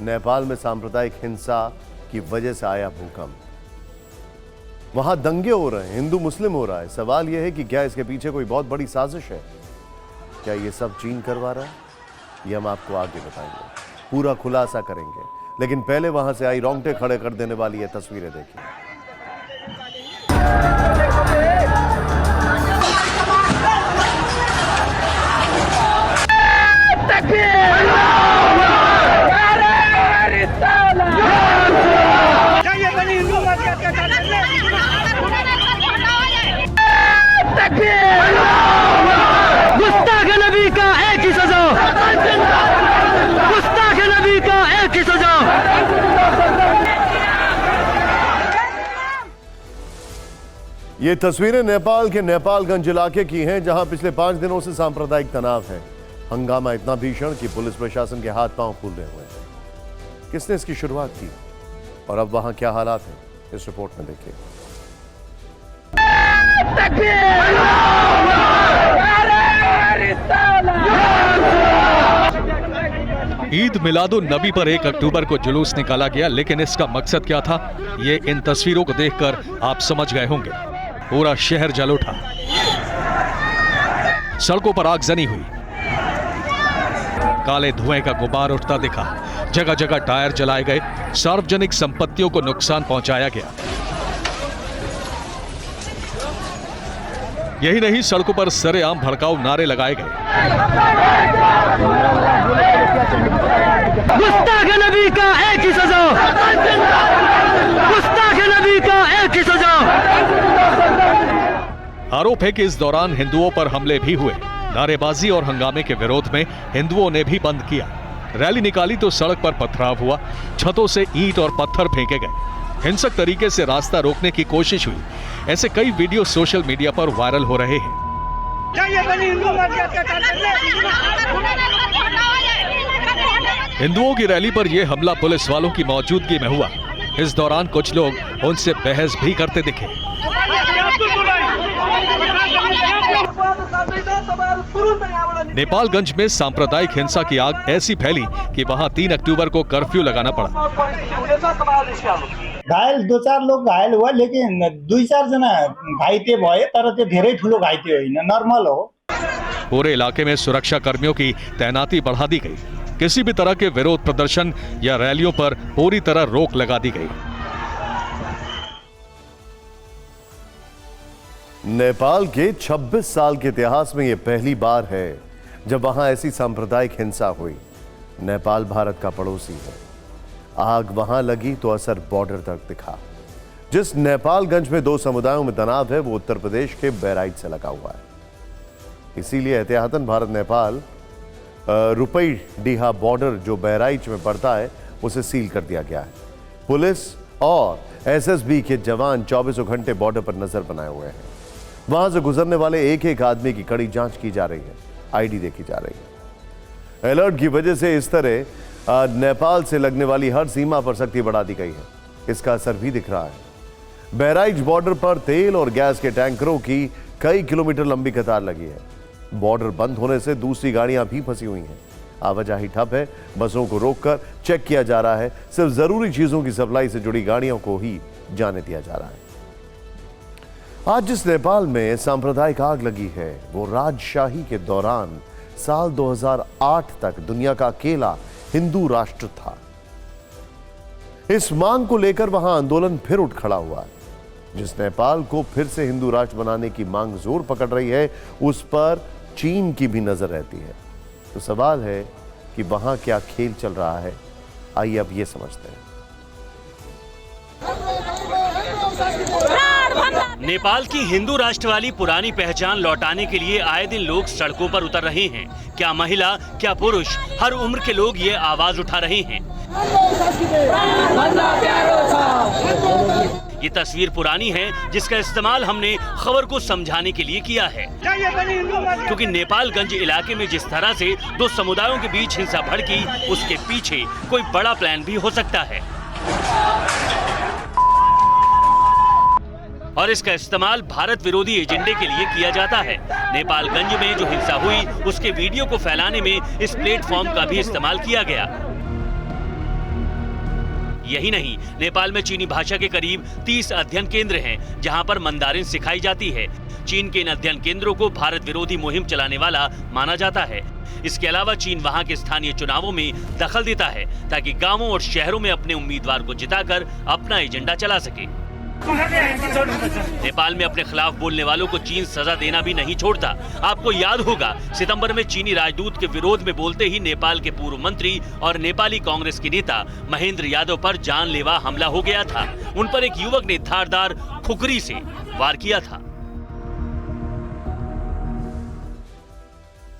नेपाल में सांप्रदायिक हिंसा की वजह से आया भूकंप। वहां दंगे हो रहे हैं, हिंदू मुस्लिम हो रहा है। सवाल यह है कि क्या इसके पीछे कोई बहुत बड़ी साजिश है? क्या ये सब चीन करवा रहा है? ये हम आपको आगे बताएंगे, पूरा खुलासा करेंगे। लेकिन पहले वहां से आई रोंगटे खड़े कर देने वाली ये तस्वीरें देखिए। गुस्ताख नबी का एक ही सजा, गुस्ताख नबी का एक ही सजा। ये तस्वीरें नेपाल के नेपालगंज इलाके की हैं, जहां पिछले 5 दिनों से सांप्रदायिक तनाव है। हंगामा इतना भीषण कि पुलिस प्रशासन के हाथ पांव फूल रहे हुए हैं। किसने इसकी शुरुआत की और अब वहां क्या हालात हैं, इस रिपोर्ट में देखिए। ईद मिलादुन नबी पर 1 अक्टूबर को जुलूस निकाला गया, लेकिन इसका मकसद क्या था, ये इन तस्वीरों को देखकर आप समझ गए होंगे। पूरा शहर जल उठा, सड़कों पर आगजनी हुई, काले धुएं का गुबार उठता दिखा, जगह जगह टायर जलाए गए, सार्वजनिक संपत्तियों को नुकसान पहुंचाया गया। यही नहीं, सड़कों पर सरेआम भड़काऊ नारे लगाए गए। गुस्ताख नबी का एक ही सजा, गुस्ताख नबी का एक ही सजा। आरोप है कि इस दौरान हिंदुओं पर हमले भी हुए। नारेबाजी और हंगामे के विरोध में हिंदुओं ने भी बंद किया। रैली निकाली तो सड़क पर पथराव हुआ, छतों से ईंट और पत्थर फेंके गए, हिंसक तरीके से रास्ता रोकने की कोशिश हुई। ऐसे कई वीडियो सोशल मीडिया पर वायरल हो रहे हैं। हिंदुओं की रैली पर यह हमला पुलिस वालों की मौजूदगी में हुआ। इस दौरान कुछ लोग उनसे बहस भी करते दिखे। नेपालगंज में सांप्रदायिक हिंसा की आग ऐसी फैली कि वहां 3 अक्टूबर को कर्फ्यू लगाना पड़ा। घायल 2-4 लोग घायल हुआ, लेकिन 2-4 जना घाइते भए, तर त्यो धेरै ठुलो घाइते होइन, नर्मल हो। पूरे इलाके में सुरक्षा कर्मियों की तैनाती बढ़ा दी गई। किसी भी तरह के विरोध प्रदर्शन या रैलियों पर पूरी तरह रोक लगा दी गई। नेपाल के 26 साल के इतिहास में यह पहली बार है जब वहां ऐसी सांप्रदायिक हिंसा हुई। नेपाल भारत का पड़ोसी है। आग वहां लगी तो असर बॉर्डर तक दिखा। जिस नेपालगंज में 2 समुदायों में तनाव है, वो उत्तर प्रदेश के बहराइच से लगा हुआ है। इसीलिए एहतियातन भारत नेपाल रुपई डीहा बॉर्डर जो बहराइच में पड़ता है, उसे सील कर दिया गया है। पुलिस और एसएसबी के जवान 24 घंटे बॉर्डर पर नजर बनाए हुए हैं। वहां से गुजरने वाले एक एक आदमी की कड़ी जांच की जा रही है, आईडी देखी जा रही है। अलर्ट की वजह से इस तरह नेपाल से लगने वाली हर सीमा पर सख्ती बढ़ा दी गई है। इसका असर भी दिख रहा है। बहराइच बॉर्डर पर तेल और गैस के टैंकरों की कई किलोमीटर लंबी कतार लगी है। बॉर्डर बंद होने से दूसरी गाड़ियां भी फंसी हुई हैं। आवाजाही ठप है, बसों को रोककर चेक किया जा रहा है। सिर्फ जरूरी चीजों की सप्लाई से जुड़ी गाड़ियों को ही जाने दिया जा रहा है। आज जिस नेपाल में सांप्रदायिक आग लगी है, वो राजशाही के दौरान साल 2008 तक दुनिया का अकेला हिंदू राष्ट्र था। इस मांग को लेकर वहां आंदोलन फिर उठ खड़ा हुआ है। जिस नेपाल को फिर से हिंदू राष्ट्र बनाने की मांग जोर पकड़ रही है, उस पर चीन की भी नजर रहती है। तो सवाल है कि वहां क्या खेल चल रहा है। आइए अब ये समझते हैं। नेपाल की हिंदू राष्ट्र वाली पुरानी पहचान लौटाने के लिए आए दिन लोग सड़कों पर उतर रहे हैं। क्या महिला, क्या पुरुष, हर उम्र के लोग ये आवाज उठा रहे हैं। ये तस्वीर पुरानी है, जिसका इस्तेमाल हमने खबर को समझाने के लिए किया है, क्योंकि नेपालगंज इलाके में जिस तरह से 2 समुदायों के बीच हिंसा भड़की, उसके पीछे कोई बड़ा प्लान भी हो सकता है और इसका इस्तेमाल भारत विरोधी एजेंडे के लिए किया जाता है। नेपालगंज में जो हिंसा हुई, उसके वीडियो को फैलाने में इस प्लेटफॉर्म का भी इस्तेमाल किया गया। यही नहीं, नेपाल में चीनी भाषा के करीब 30 अध्ययन केंद्र हैं, जहां पर मंदारिन सिखाई जाती है। चीन के इन अध्ययन केंद्रों को भारत विरोधी मुहिम चलाने वाला माना जाता है। इसके अलावा चीन वहां के स्थानीय चुनावों में दखल देता है ताकि गांवों और शहरों में अपने उम्मीदवार को जिताकर अपना एजेंडा चला सके। नेपाल में अपने खिलाफ बोलने वालों को चीन सजा देना भी नहीं छोड़ता। आपको याद होगा, सितंबर में चीनी राजदूत के विरोध में बोलते ही नेपाल के पूर्व मंत्री और नेपाली कांग्रेस के नेता महेंद्र यादव पर जानलेवा हमला हो गया था। उन पर एक युवक ने धारदार खुखरी से वार किया था।